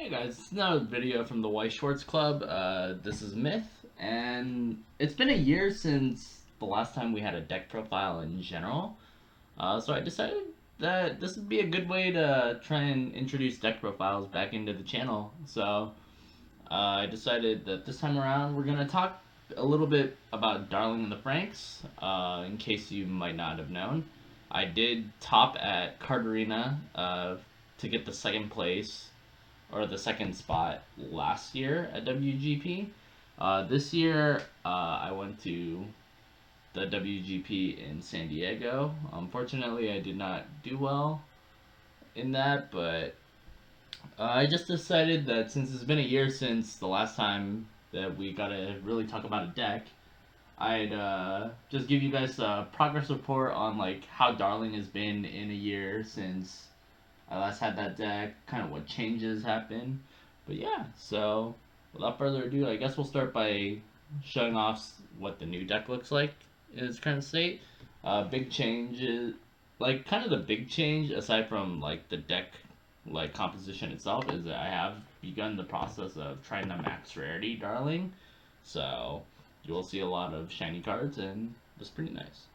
Hey guys, it's another video from the White Shorts Club. This is Myth, and it's been a year since the last time we had a deck profile in general. So I decided that this would be a good way to try and introduce deck profiles back into the channel. So I decided that this time around we're gonna talk a little bit about Darling and the Franxx. In case you might not have known, I did top at Card Arena to get the second place or the second spot last year at WGP. This year, I went to the WGP in San Diego. Unfortunately, I did not do well in that, but I just decided that since it's been a year since the last time that we got to really talk about a deck, I'd just give you guys a progress report on like how Darling has been in a year since I last had that deck, kind of what changes happened. But yeah, so without further ado, I guess we'll start by showing off what the new deck looks like in its current state. Big changes, like kind of the big change aside from like the deck like composition itself is that I have begun the process of trying to max rarity Darling. So you will see a lot of shiny cards and it's pretty nice.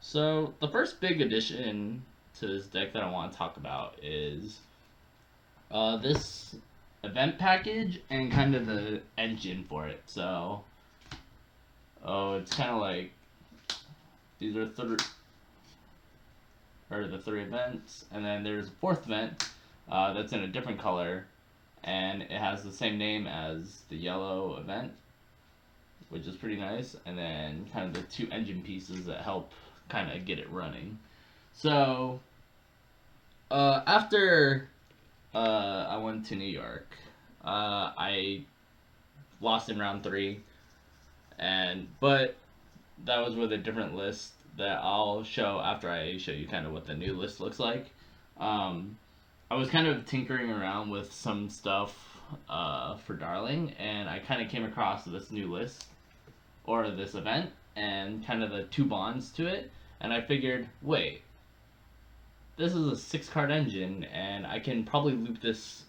So the first big addition to this deck that I want to talk about is this event package and kind of the engine for it. So, it's kind of like these are the three events, and then there's a fourth event that's in a different color, and it has the same name as the yellow event, which is pretty nice. And then kind of the two engine pieces that help kind of get it running. So after I went to New York, I lost in round three, but that was with a different list that I'll show after I show you kind of what the new list looks like. I was kind of tinkering around with some stuff for Darling, and I kind of came across this new list or this event and kind of the two bonds to it, and I figured, wait, this is a 6 card engine, and I can probably loop this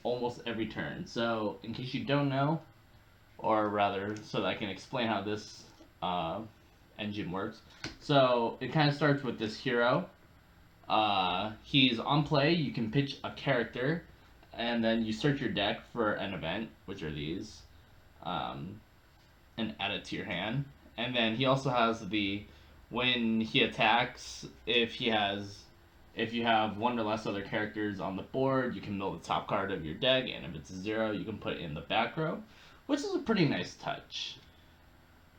almost every turn. So, in case you don't know, or rather, so that I can explain how this engine works. So, it kind of starts with this hero. He's on play, you can pitch a character, and then you search your deck for an event, which are these, and add it to your hand. And then he also has the when he attacks, if you have one or less other characters on the board, you can mill the top card of your deck, and if it's a 0, you can put it in the back row, which is a pretty nice touch.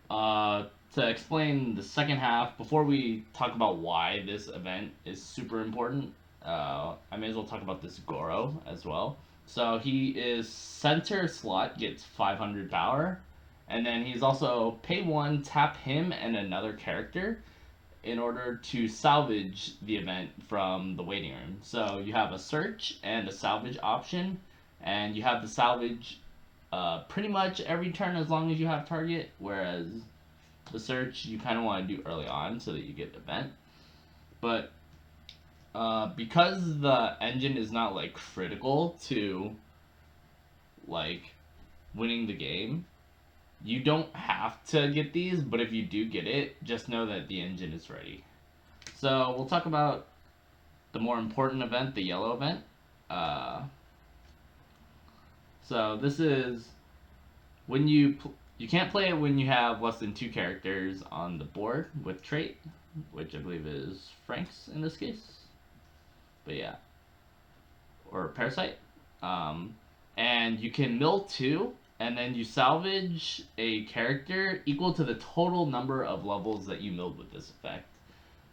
To explain the second half, before we talk about why this event is super important, I may as well talk about this Goro as well. So he is center slot, gets 500 power, and then he's also pay 1, tap him and another character in order to salvage the event from the waiting room. So you have a search and a salvage option, and you have the salvage pretty much every turn as long as you have target, whereas the search you kind of want to do early on so that you get the event. But because the engine is not like critical to like winning the game, you don't have to get these, but if you do get it, just know that the engine is ready. So we'll talk about the more important event, the yellow event. So this is when you can't play it when you have less than 2 characters on the board with trait, which I believe is Franxx in this case. But yeah, or Parasite. And you can mill 2, and then you salvage a character equal to the total number of levels that you milled with this effect.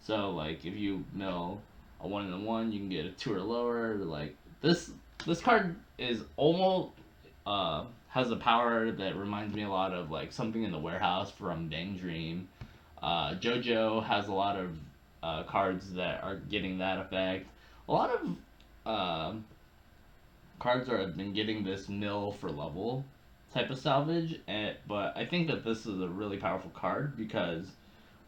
So like if you mill a 1 and a 1, you can get a 2 or lower. Like this card is almost has a power that reminds me a lot of like something in the warehouse from Bang Dream. JoJo has a lot of cards that are getting that effect. A lot of cards have been getting this mill for level type of salvage, but I think that this is a really powerful card because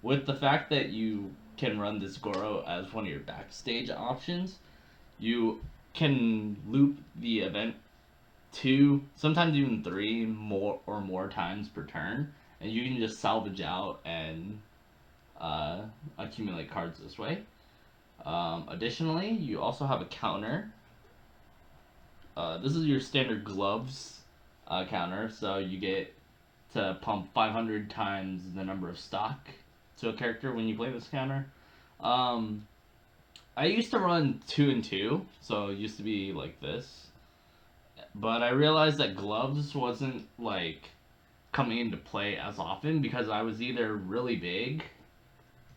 with the fact that you can run this Goro as one of your backstage options, you can loop the event 2, sometimes even 3 more times per turn, and you can just salvage out and accumulate cards this way. Additionally, you also have a counter. This is your standard gloves counter, so you get to pump 500 times the number of stock to a character when you play this counter. I used to run 2 and 2, so it used to be like this. But I realized that gloves wasn't like coming into play as often because I was either really big,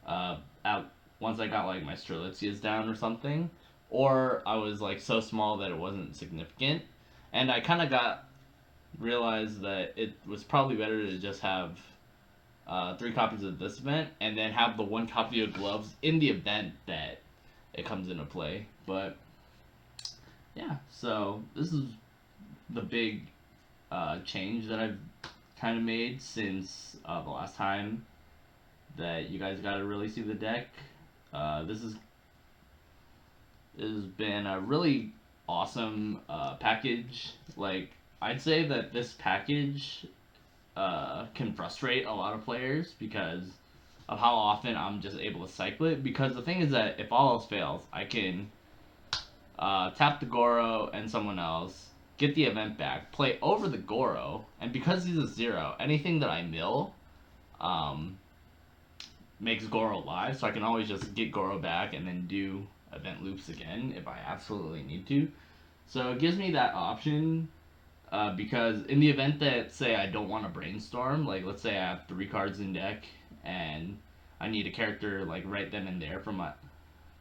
at once I got like my Strelitzias down or something, or I was like so small that it wasn't significant. And I kind of realized that it was probably better to just have 3 copies of this event and then have the 1 copy of gloves in the event that it comes into play. But yeah, so this is the big change that I've kind of made since the last time that you guys got to really see the deck. This has been a really awesome package. Like, I'd say that this package can frustrate a lot of players because of how often I'm just able to cycle it. Because the thing is that if all else fails, I can tap the Goro and someone else, get the event back, play over the Goro, and because he's a 0, anything that I mill makes Goro live, so I can always just get Goro back and then do event loops again if I absolutely need to. So it gives me that option because in the event that, say, I don't want to brainstorm, like let's say I have 3 cards in deck and I need a character like right then and there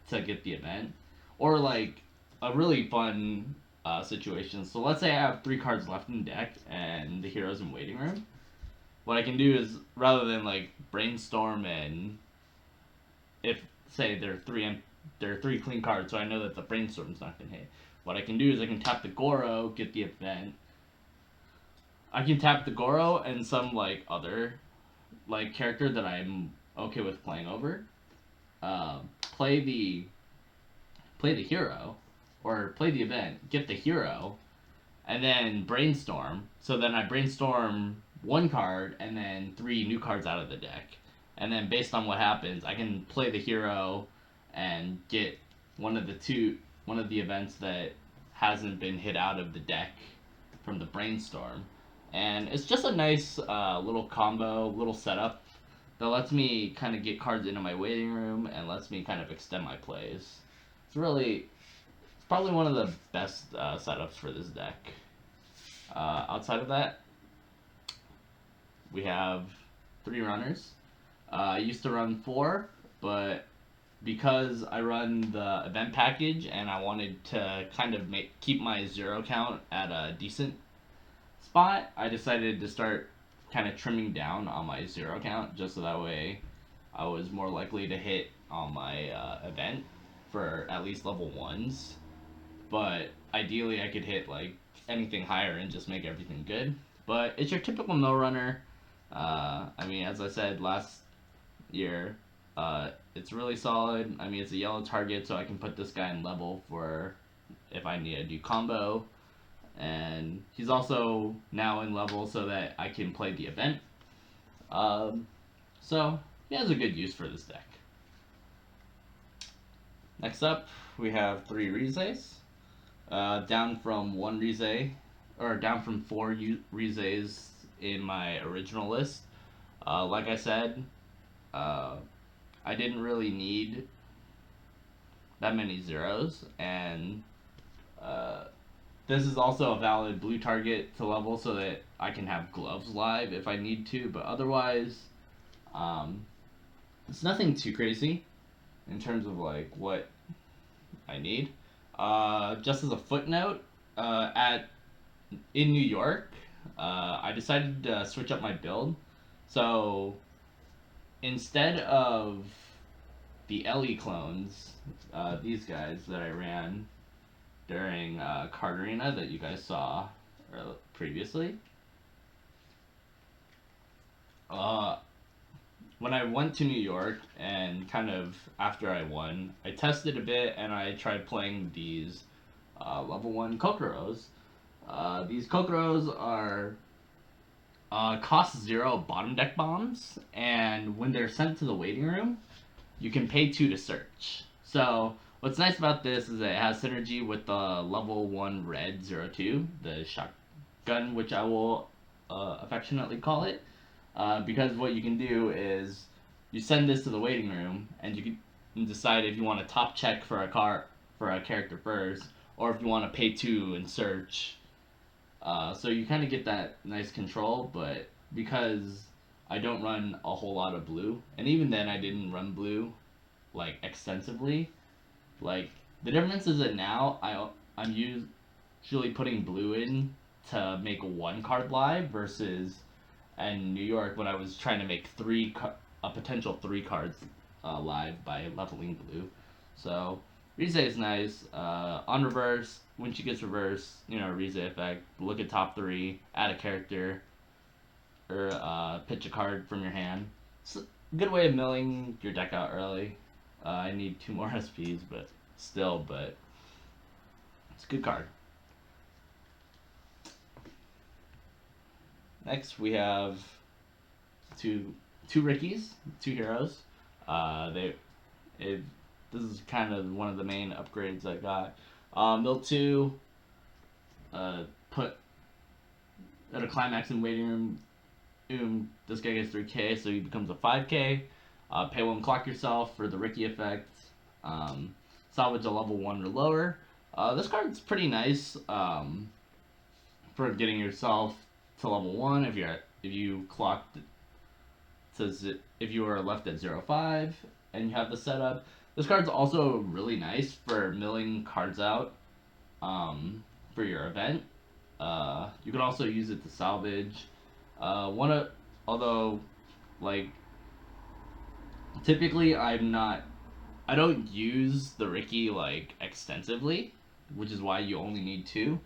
to get the event, or like a really fun situation. So let's say I have 3 cards left in deck and the hero's in waiting room. What I can do is, rather than like brainstorm, and if say there are 3 clean cards, so I know that the brainstorm's not gonna hit. What I can do is I can tap the Goro, get the event. I can tap the Goro and some like other like character that I'm okay with playing over. Play the hero, or play the event, get the hero, and then brainstorm. So then I brainstorm 1 card and then 3 new cards out of the deck. And then based on what happens, I can play the hero and get one of the events that hasn't been hit out of the deck from the brainstorm. And it's just a nice little combo, little setup that lets me kind of get cards into my waiting room and lets me kind of extend my plays. It's probably one of the best setups for this deck. Outside of that, we have 3 runners. I used to run 4, but because I run the event package and I wanted to kind of keep my 0 count at a decent spot, I decided to start kind of trimming down on my 0 count, just so that way I was more likely to hit on my event for at least level 1s. But ideally I could hit like anything higher and just make everything good. But it's your typical mill runner. I mean, as I said last year, it's really solid. I mean, it's a yellow target, so I can put this guy in level for if I need to do combo. And he's also now in level so that I can play the event. So he has a good use for this deck. Next up, we have 3 Rizes. Down from 1 Rize, or down from 4 Rizes in my original list. Like I said, I didn't really need that many 0s, and this is also a valid blue target to level so that I can have gloves live if I need to, but otherwise, it's nothing too crazy in terms of like what I need. Just as a footnote, in New York, I decided to switch up my build. So instead of the LE clones, these guys that I ran during Card Arena that you guys saw previously, when I went to New York and kind of after I won, I tested a bit and I tried playing these level 1 Kokoros. These Kokoros are cost 0 bottom deck bombs, and when they're sent to the waiting room, you can pay 2 to search. So what's nice about this is that it has synergy with the level 1 red 02, the shotgun, which I will affectionately call it. Because what you can do is you send this to the waiting room, and you can decide if you want to top check for a character first, or if you want to pay 2 and search. So you kind of get that nice control, but because I don't run a whole lot of blue, and even then I didn't run blue like extensively. Like the difference is that now I'm usually putting blue in to make 1 card live versus in New York when I was trying to make a potential 3 cards live by leveling blue. So Rize is nice. On reverse, when she gets reverse, Rize effect. Look at top 3, add a character, or pitch a card from your hand. It's a good way of milling your deck out early. I need 2 more SPs, but it's a good card. Next, we have two Rickies, 2 heroes. This is kind of one of the main upgrades I got. Mill 2, put at a climax in waiting room. This guy gets 3k, so he becomes a 5k. Pay 1, clock yourself for the Ricky effect. Salvage a level 1 or lower. This card's pretty nice for getting yourself to level 1 if you clocked if you are left at 0.5 and you have the setup. This card's also really nice for milling cards out for your event. You can also use it to salvage. Although, like, typically I don't use the Ricky like extensively, which is why you only need 2.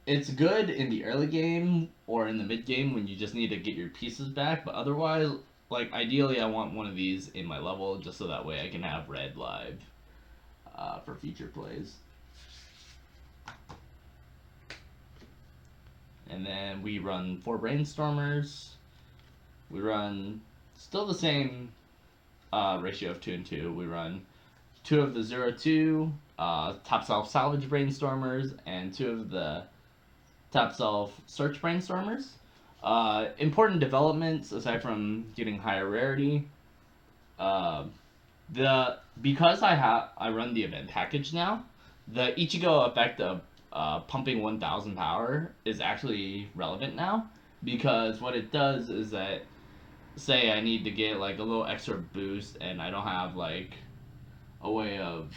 It's good in the early game or in the mid game when you just need to get your pieces back, but otherwise, like, ideally I want one of these in my level just so that way I can have red live for future plays. And then we run 4 Brainstormers. We run still the same ratio of 2 and 2. We run 2 of the 02 top self salvage Brainstormers and 2 of the top self search Brainstormers. Important developments aside from getting higher rarity. Because I run the event package now, the Ichigo effect of pumping 1000 power is actually relevant now, because what it does is that, say I need to get like a little extra boost and I don't have like a way of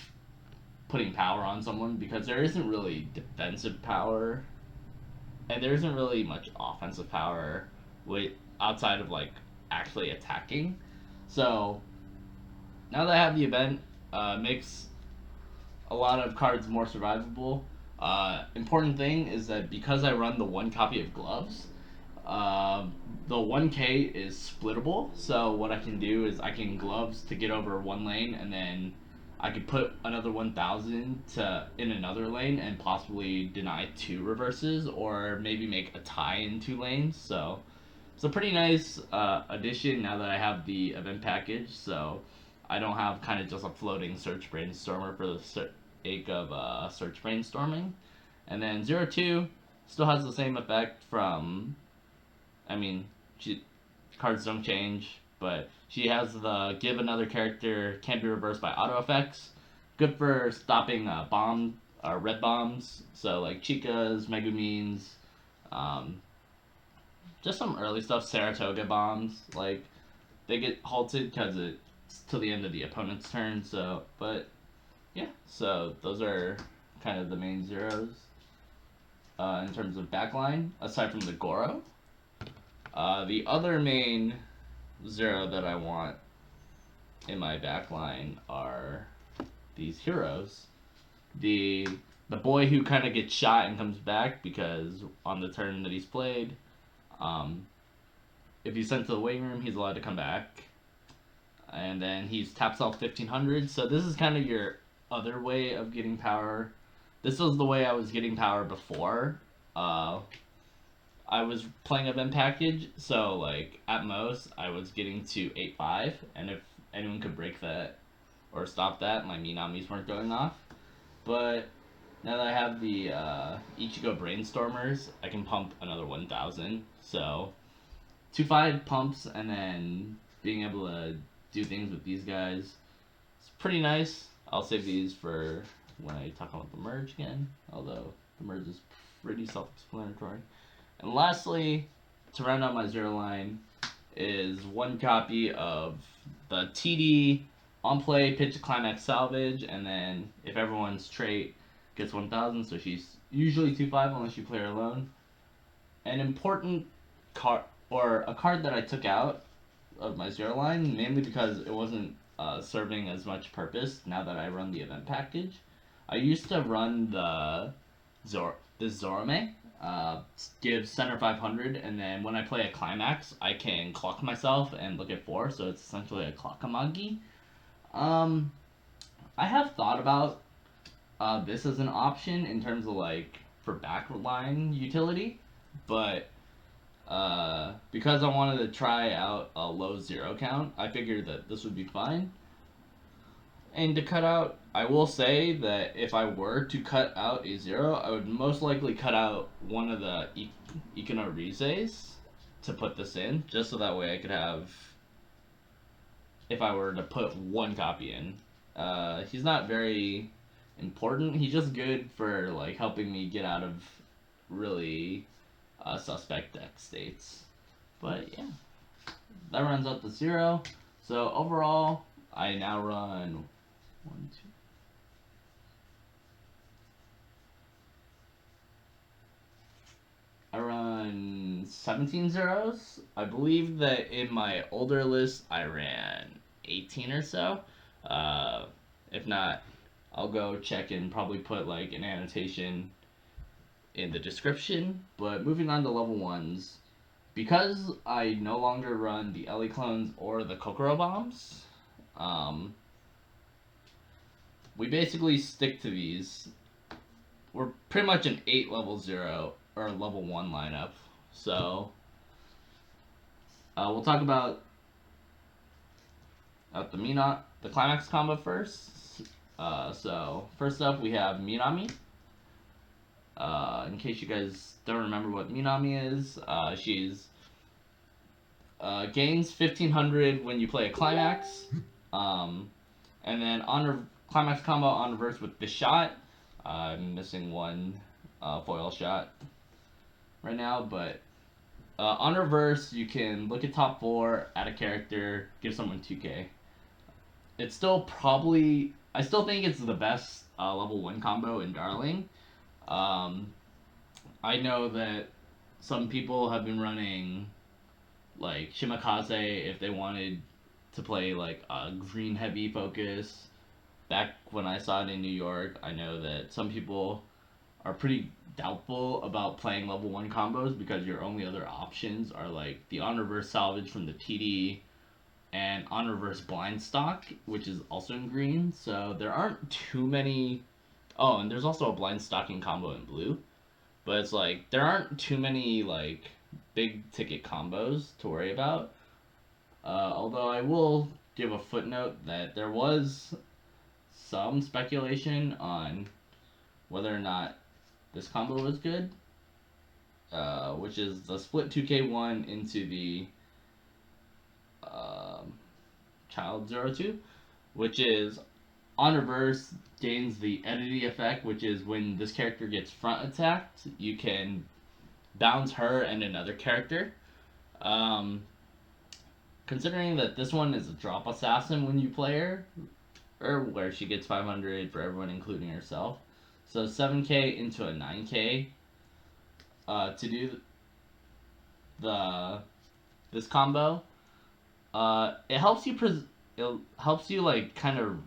putting power on someone, because there isn't really defensive power and there isn't really much offensive power outside of like actually attacking. So now that I have the event, makes a lot of cards more survivable. Important thing is that because I run the 1 copy of gloves, the 1k is splittable. So what I can do is I can gloves to get over 1 lane, and then I could put another 1000 in another lane and possibly deny 2 reverses, or maybe make a tie in 2 lanes. So it's a pretty nice addition now that I have the event package. So I don't have kind of just a floating search Brainstormer for the sake of search brainstorming. And then 02 still has the same effect from, cards don't change, but she has the give another character can't be reversed by auto effects. Good for stopping red bombs, so like Chicas, Megumines, just some early stuff. Saratoga bombs, like, they get halted because it's till the end of the opponent's turn. So, but yeah, so those are kind of the main zeros in terms of backline, aside from the Goro. The other main 0 that I want in my backline are these heroes. The boy who kind of gets shot and comes back because on the turn that he's played, if he's sent to the waiting room, he's allowed to come back. And then he's tap self 1500. So this is kind of your other way of getting power. This was the way I was getting power before I was playing event package, so like at most I was getting to 8-5, and if anyone could break that or stop that, my Minamis weren't going off. But now that I have the Ichigo Brainstormers, I can pump another 1,000. So 2-5 pumps, and then being able to do things with these guys, it's pretty nice. I'll save these for when I talk about the merge again, although the merge is pretty self-explanatory. And lastly, to round out my zero line, is one copy of the TD on play pitch to climax salvage, and then if everyone's trait gets 1,000, so she's usually 2-5 unless you play her alone. An important card, or a card that I took out of my zero line, mainly because it wasn't serving as much purpose now that I run the event package. I used to run the Zorome, gives center 500, and then when I play a climax, I can clock myself and look at 4, so it's essentially a clockamagi. I have thought about this as an option in terms of like for backline utility, but because I wanted to try out a low zero count, I figured that this would be fine. And to cut out, I will say that if I were to cut out a zero, I would most likely cut out one of the Ikonorises to put this in, just so that way I could have, if I were to put one copy in. He's not very important, he's just good for like helping me get out of really suspect deck states. But yeah, that runs out to 0. So overall, I now run 1, 2. I run 17 zeros. I believe that in my older list I ran 18 or so. If not, I'll go check and probably put like an annotation in the description. But moving on to level 1s, because I no longer run the Ellie clones or the Kokoro bombs, we basically stick to these. We're pretty much an 8 level 0 or level 1 lineup. So we'll talk about the climax combo first. So first up we have Minami. In case you guys don't remember what Minami is, she's gains 1,500 when you play a climax, and then on her climax combo on reverse with the shot. I'm missing one foil shot right now, but on reverse you can look at top 4, add a character, give someone 2k. It's still probably, I still think it's the best level 1 combo in Darling. I know that some people have been running like Shimakaze if they wanted to play like a green heavy focus. Back when I saw it in New York, I know that some people are pretty doubtful about playing level 1 combos because your only other options are like the on reverse salvage from the TD and on reverse blind stock, which is also in green. So there aren't too many. Oh, and there's also a blind stocking combo in blue. But it's like there aren't too many like big ticket combos to worry about. Although I will give a footnote that there was some speculation on whether or not this combo was good, which is the split 2k1 into the Child 02, which is on reverse gains the entity effect, which is when this character gets front attacked, you can bounce her and another character. Considering that this one is a drop assassin when you play her, or where she gets 500 for everyone including herself. So 7k into a 9k to do this combo. It helps you like kind of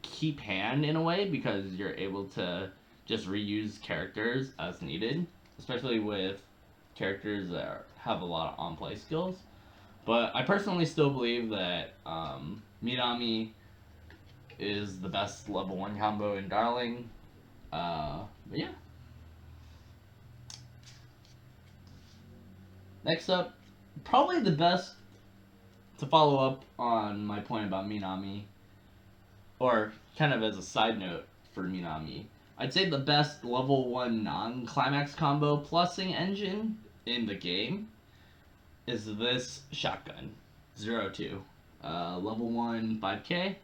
keep hand in a way because you're able to just reuse characters as needed, especially with characters that have a lot of on-play skills. But I personally still believe that Minami is the best level 1 combo in Darling. But yeah. Next up, probably the best to follow up on my point about Minami, or kind of as a side note for Minami, I'd say the best level 1 non-climax combo plussing engine in the game is this shotgun, 02. Level 1 5k,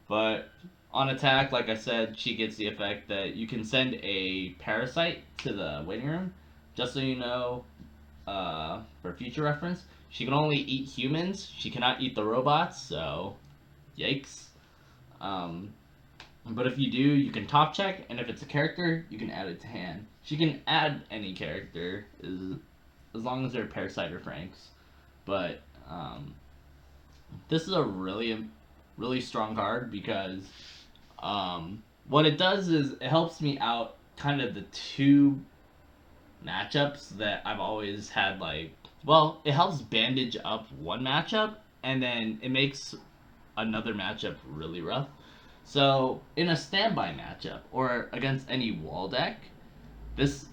but on attack, like I said, she gets the effect that you can send a parasite to the waiting room. Just so you know, for future reference, she can only eat humans. She cannot eat the robots, so yikes. But if you do, you can top check, and if it's a character, you can add it to hand. She can add any character as long as they're Parasite or Franxx. But this is a really strong card because what it does is it helps me out kind of the two matchups that I've always had. Like, well, it helps bandage up one matchup, and then it makes another matchup really rough. So in a standby matchup or against any wall deck, this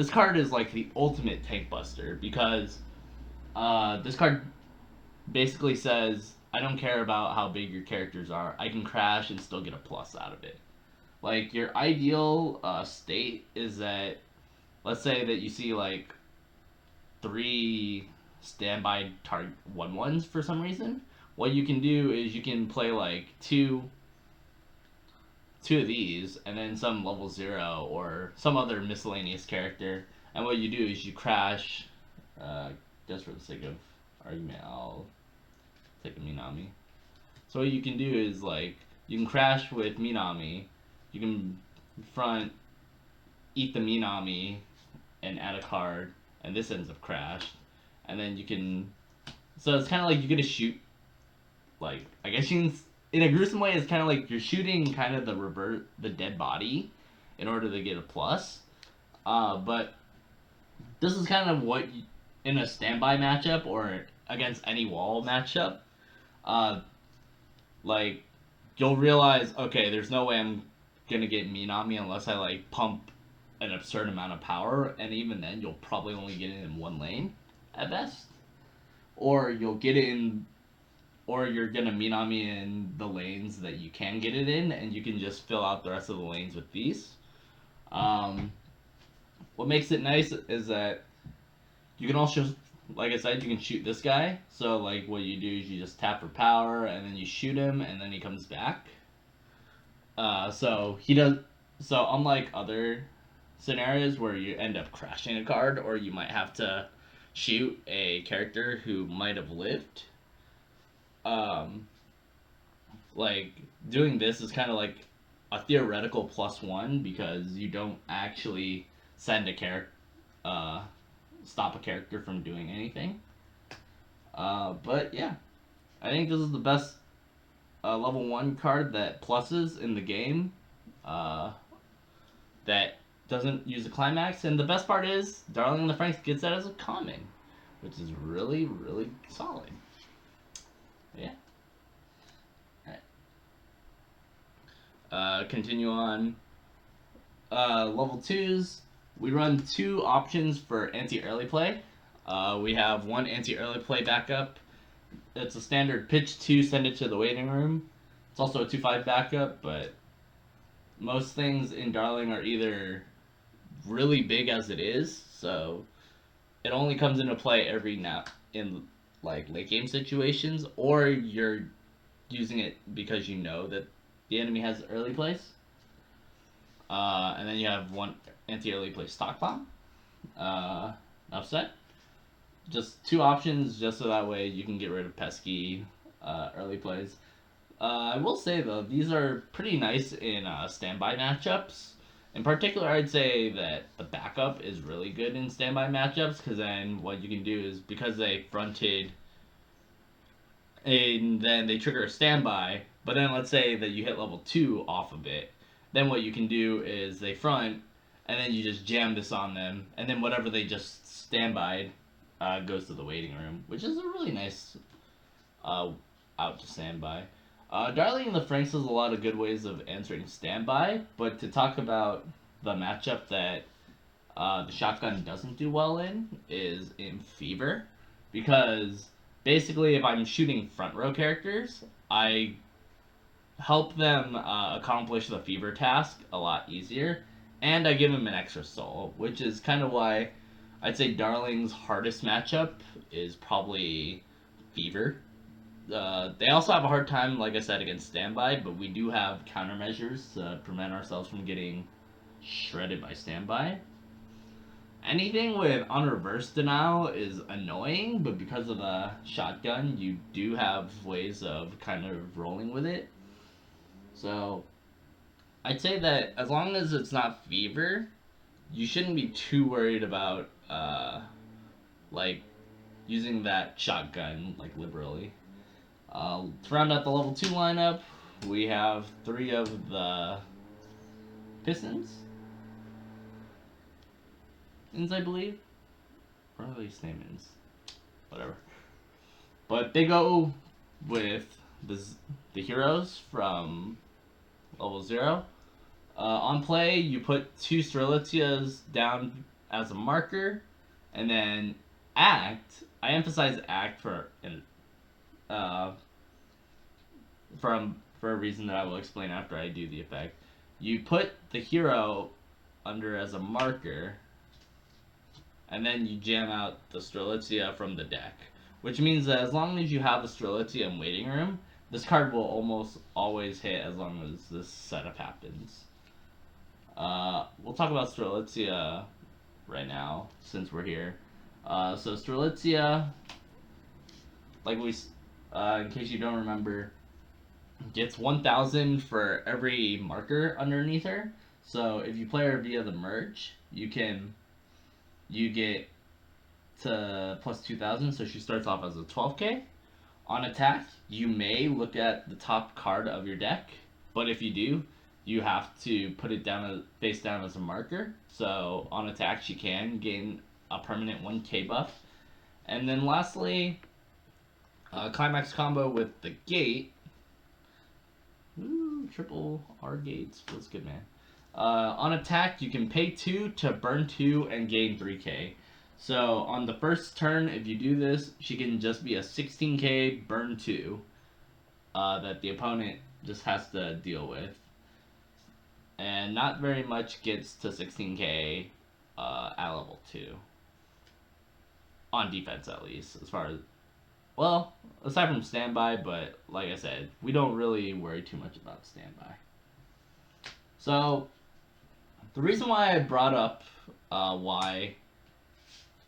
card is like the ultimate tank buster because this card basically says, I don't care about how big your characters are, I can crash and still get a plus out of it. Like, your ideal state is that, let's say that you see like 3 standby target 1/1s for some reason. What you can do is you can play like two of these and then some level 0 or some other miscellaneous character, and what you do is you crash, just for the sake of argument I'll take a Minami. So what you can do is, like, you can crash with Minami, you can front eat the Minami and add a card, and this ends up crashed, and then you can, so it's kind of like you get to shoot, like, I guess you can, in a gruesome way, it's kind of like you're shooting kind of the dead body in order to get a plus. But this is kind of what, in a standby matchup or against any wall matchup, like, you'll realize, okay, there's no way I'm gonna get Minami unless I, like, pump an absurd amount of power, and even then, you'll probably only get it in one lane, at best. Or you'll get it in, or you're gonna Minami in the lanes that you can get it in, and you can just fill out the rest of the lanes with these. What makes it nice is that you can also, like I said, you can shoot this guy. So, like, what you do is you just tap for power, and then you shoot him, and then he comes back. So unlike other scenarios where you end up crashing a card, or you might have to shoot a character who might have lived, like, doing this is kind of like a theoretical +1 because you don't actually send a character, stop a character from doing anything. But yeah, I think this is the best level 1 card that pluses in the game, that doesn't use a climax, and the best part is Darling in the Franxx gets that as a common, which is really solid. Yeah. Alright. Continue on. Level 2s, we run 2 options for anti-early play. We have one anti-early play backup. It's a standard pitch 2, send it to the waiting room. It's also a 2/5 backup, but most things in Darling are either really big as it is, so it only comes into play every now in, like, late game situations, or you're using it because you know that the enemy has early plays. And then you have one anti-early play stock bomb. Upset. Just 2 options, just so that way you can get rid of pesky early plays. I will say, though, these are pretty nice in standby matchups. In particular, I'd say that the backup is really good in standby matchups, because then what you can do is, because they fronted, and then they trigger a standby, but then let's say that you hit level 2 off of it, then what you can do is they front, and then you just jam this on them, and then whatever they just standbyed goes to the waiting room, which is a really nice out to standby. Darling in the Franxx has a lot of good ways of answering standby, but to talk about the matchup that the shotgun doesn't do well in is in Fever, because basically if I'm shooting front row characters, I help them accomplish the Fever task a lot easier, and I give them an extra soul, which is kind of why I'd say Darling's hardest matchup is probably Fever. They also have a hard time, like I said, against Standby, but we do have countermeasures to prevent ourselves from getting shredded by Standby. Anything with on reverse denial is annoying, but because of the shotgun, you do have ways of kind of rolling with it. So, I'd say that as long as it's not Fever, you shouldn't be too worried about, like, using that shotgun, like, liberally. To round out the level 2 lineup, we have 3 of the Pistons, I believe. What are these names? Whatever. But they go with the heroes from level 0. On play, you put 2 Strelitzias down as a marker, and then act. I emphasize act for a reason that I will explain after I do the effect. You put the hero under as a marker, and then you jam out the Strelitzia from the deck. Which means that as long as you have the Strelitzia in waiting room, this card will almost always hit as long as this setup happens. We'll talk about Strelitzia right now, since we're here. So Strelitzia, like in case you don't remember, gets 1,000 for every marker underneath her. So if you play her via the merge, you get to plus 2,000, so she starts off as a 12k. On attack, you may look at the top card of your deck, but if you do, you have to put it down face down as a marker. So on attack, she can gain a permanent 1k buff. And then lastly, climax combo with the gate. Ooh, triple R gates feels good, man. On attack, you can pay 2 to burn 2 and gain 3k. So on the first turn, if you do this, she can just be a 16k burn 2 that the opponent just has to deal with. And not very much gets to 16k at level 2. On defense, at least, as far as... Well, aside from standby, but like I said, we don't really worry too much about standby. So, the reason why I brought up why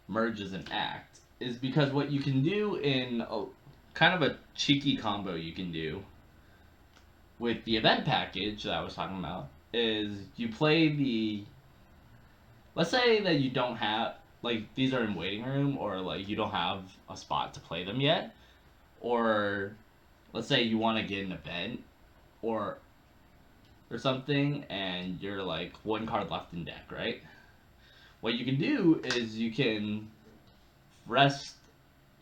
merge is an act is because what you can do in kind of a cheeky combo you can do with the event package that I was talking about is you play the... Let's say that you don't have... Like, these are in waiting room, or, like, you don't have a spot to play them yet. Or, let's say you want to get an event, or something, and you're, like, 1 card left in deck, right? What you can do is you can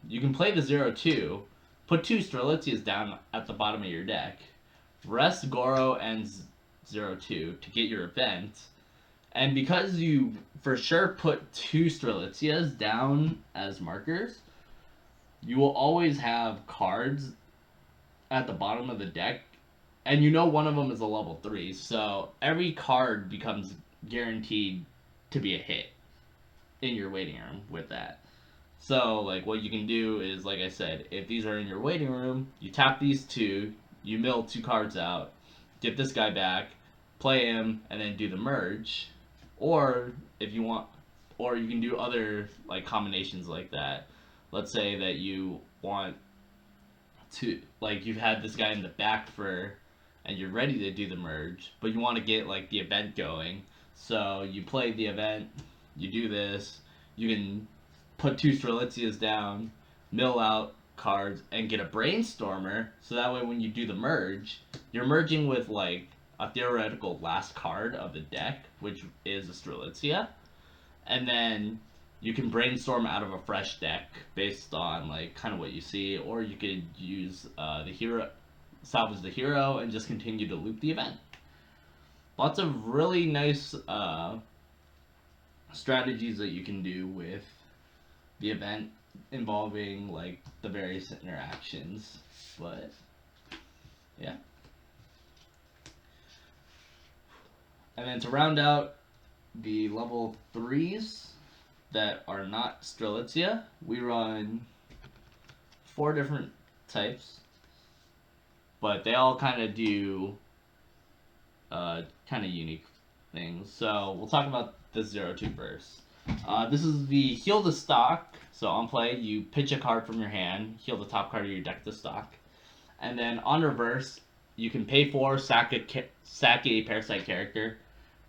you can play the 0-2, put 2 Strelitzias down at the bottom of your deck, rest Goro and 0-2 to get your event, and because you for sure put 2 Strelitzias down as markers, you will always have cards at the bottom of the deck, and you know one of them is a level 3, so every card becomes guaranteed to be a hit in your waiting room with that. So, like, what you can do is, like I said, if these are in your waiting room, you tap these 2, you mill 2 cards out, get this guy back, play him, and then do the merge. Or, if you want, or you can do other, like, combinations like that. Let's say that you want to, like, you've had this guy in the back and you're ready to do the merge, but you want to get, like, the event going. So, you play the event, you do this, you can put 2 Strelitzias down, mill out cards, and get a Brainstormer, so that way when you do the merge, you're merging with, like, a theoretical last card of the deck, which is a Strelitzia, and then you can brainstorm out of a fresh deck based on, like, kind of what you see, or you could use the hero, salvage the hero, and just continue to loop the event. Lots of really nice strategies that you can do with the event involving like the various interactions. But yeah. And then to round out the level 3s that are not Strelitzia, we run 4 different types, but they all kind of do kind of unique things. So we'll talk about the 0-2 first. This is the heal the stock. So on play, you pitch a card from your hand, heal the top card of your deck to stock. And then on reverse, you can pay 4, sack a parasite character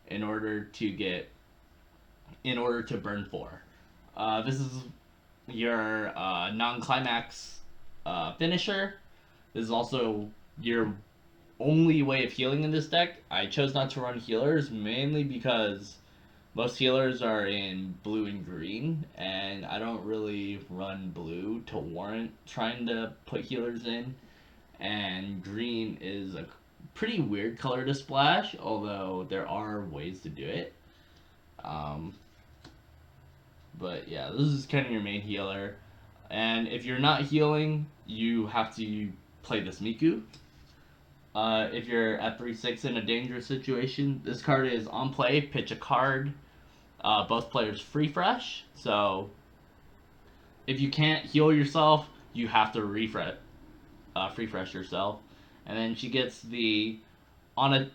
in order to burn 4. This is your non-climax finisher. This is also your only way of healing in this deck. I chose not to run healers mainly because most healers are in blue and green, and I don't really run blue to warrant trying to put healers in. And green is a pretty weird color to splash, although there are ways to do it. But yeah, this is kind of your main healer. And if you're not healing, you have to play this Miku. If you're at 3-6 in a dangerous situation, this card is on play, pitch a card. Both players free fresh. So if you can't heal yourself, you have to free fresh yourself. And then she gets on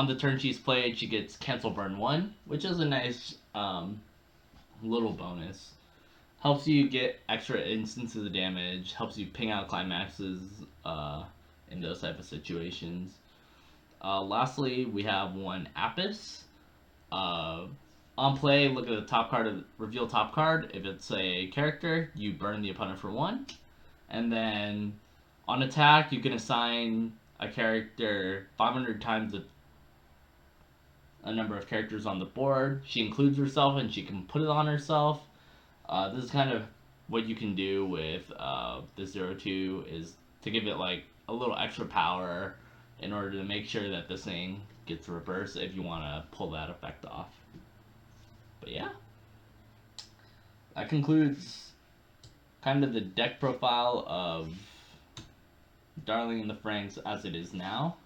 the turn she's played, she gets cancel burn 1, which is a nice little bonus. Helps you get extra instances of damage, helps you ping out climaxes in those type of situations. Lastly, we have one Apis. On play, look at the top card, reveal top card. If it's a character, you burn the opponent for 1. And then on attack, you can assign a character 500 times a number of characters on the board. She includes herself and she can put it on herself. This is kind of what you can do with the 0-2 is to give it like a little extra power in order to make sure that this thing gets reversed if you want to pull that effect off. But yeah, that concludes kind of the deck profile of Darling in the Franxx as it is now.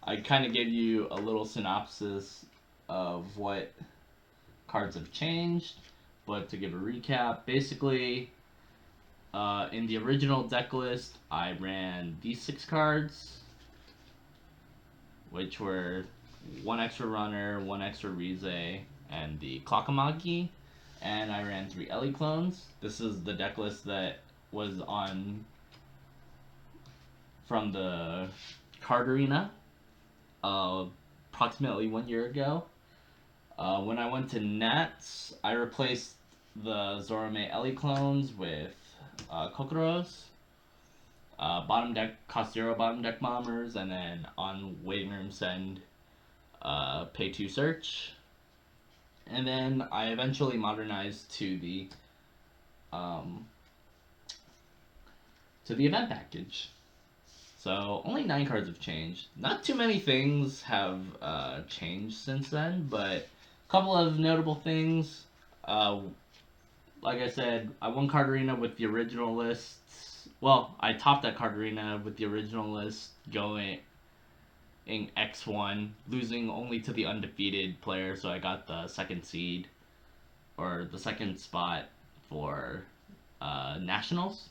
I kind of gave you a little synopsis of what cards have changed, but to give a recap, basically, in the original deck list, I ran these 6 cards, which were 1 extra runner, 1 extra Rize, and the Clockamagi, and I ran 3 Ellie clones. This is the deck list that was on from the card arena approximately 1 year ago. When I went to Nats, I replaced the Zorome Ellie clones with Kokoros. Bottom deck, cost 0 bottom deck bombers, and then on waiting room send, pay 2 search. And then I eventually modernized to the event package. So only 9 cards have changed. Not too many things have changed since then, but a couple of notable things. Like I said, I won Card Arena with the original lists. Well, I topped that Card Arena with the original list going in X1, losing only to the undefeated player, so I got the 2nd seed, or the 2nd spot for Nationals.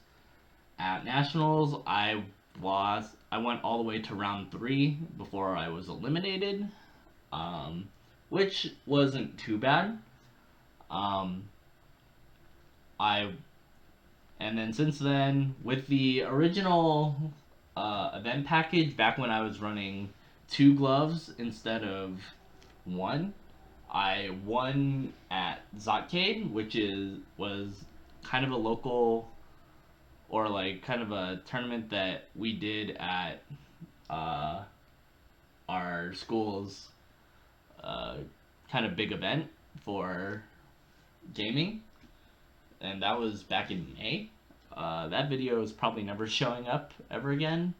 At Nationals, I went all the way to round 3 before I was eliminated, which wasn't too bad. And then since then, with the original event package, back when I was running 2 gloves instead of 1, I won at Zotcade, which was kind of a local, or like kind of a tournament that we did at our school's kind of big event for gaming, and that was back in May. That video is probably never showing up ever again,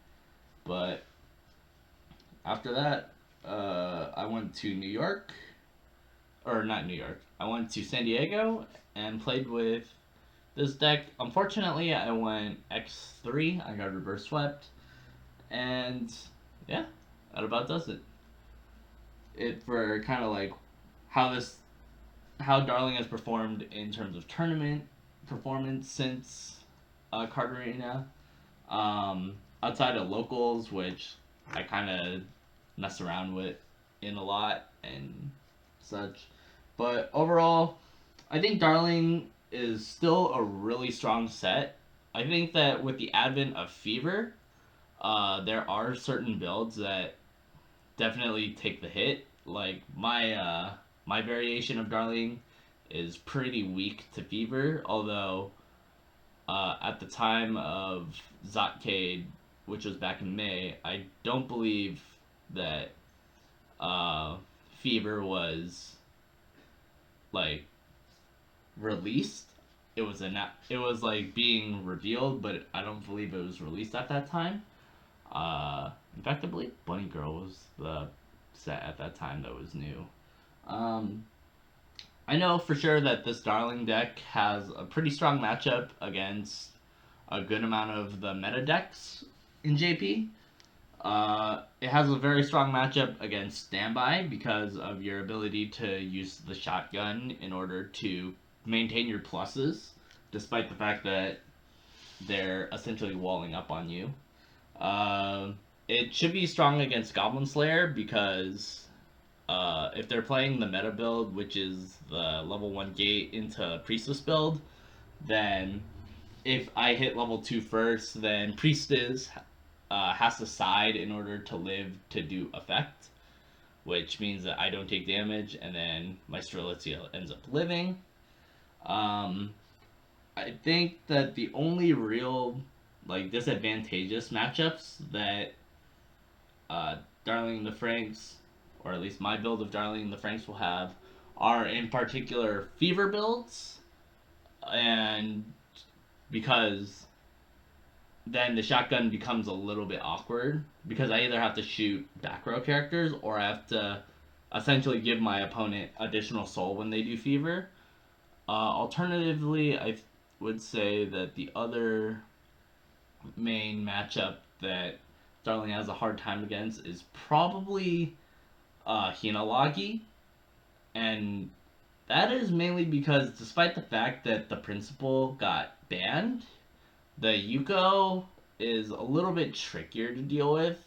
but after that, I went to New York or not New York. I went to San Diego and played with this deck. Unfortunately, I went X3. I got reverse swept, and yeah, that about does it. It for kind of like how this how Darling has performed in terms of tournament performance since Card Arena. Outside of locals, which I kind of mess around with in a lot and such. But overall, I think Darling is still a really strong set. I think that with the advent of Fever, there are certain builds that definitely take the hit. Like my variation of Darling is pretty weak to Fever, although at the time of Zotcade, which was back in May, I don't believe that uh, Fever was like released. It was like being revealed, but I don't believe it was released at that time. In fact, I believe Bunny Girl was the set at that time that was new. Um, I know for sure that this Darling deck has a pretty strong matchup against a good amount of the meta decks in JP. It has a very strong matchup against Standby because of your ability to use the shotgun in order to maintain your pluses, despite the fact that they're essentially walling up on you. It should be strong against Goblin Slayer because if they're playing the meta build, which is the level 1 gate into Priestess build, then if I hit level 2 first, then Priestess has to side in order to live to do effect, which means that I don't take damage, and then my Strelitzia ends up living. I think that the only real like disadvantageous matchups that Darling the Franxx, or at least my build of Darling the Franxx will have, are in particular Fever builds, and because then the shotgun becomes a little bit awkward because I either have to shoot back row characters or I have to essentially give my opponent additional soul when they do Fever. Alternatively, I would say that the other main matchup that Darling has a hard time against is probably Hinalagi, and that is mainly because despite the fact that the principal got banned, the Yuko is a little bit trickier to deal with,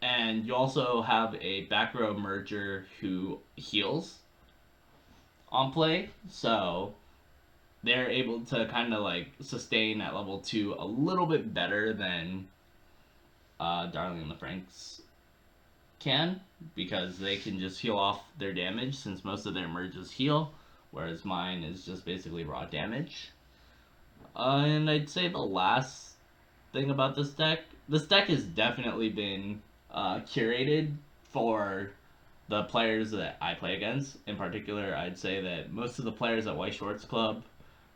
and you also have a back row merger who heals on play, so they're able to kind of like sustain at level 2 a little bit better than Darling and the Franxx can, because they can just heal off their damage since most of their merges heal, whereas mine is just basically raw damage. And I'd say the last thing about this deck has definitely been curated for the players that I play against. In particular, I'd say that most of the players at White Shorts Club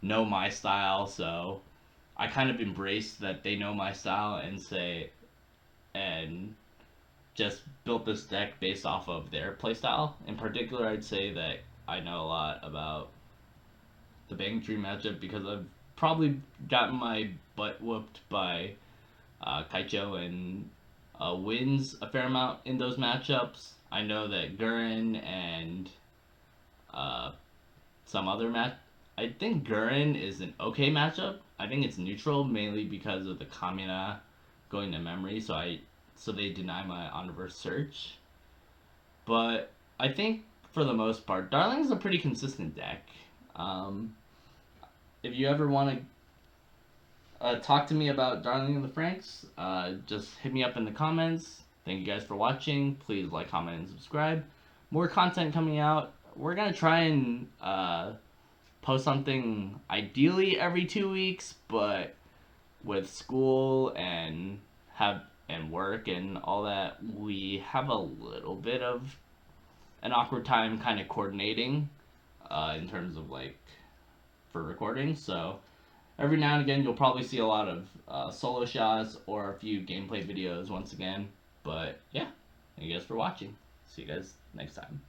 know my style, so I kind of embrace that they know my style and just built this deck based off of their playstyle. In particular, I'd say that I know a lot about the Bang Tree matchup because I've probably gotten my butt whooped by Kaicho and wins a fair amount in those matchups. I know that Gurren and some other match. I think Gurren is an okay matchup. I think it's neutral mainly because of the Kamina going to memory, so they deny my on reverse search. But I think for the most part, Darling is a pretty consistent deck. If you ever want to talk to me about Darling and the Franxx, just hit me up in the comments. Thank you guys for watching. Please like, comment, and subscribe. More content coming out. We're going to try and post something ideally every 2 weeks, but with school and work and all that, we have a little bit of an awkward time kind of coordinating in terms of like for recording. So every now and again you'll probably see a lot of solo shots or a few gameplay videos once again. But yeah, thank you guys for watching. See you guys next time.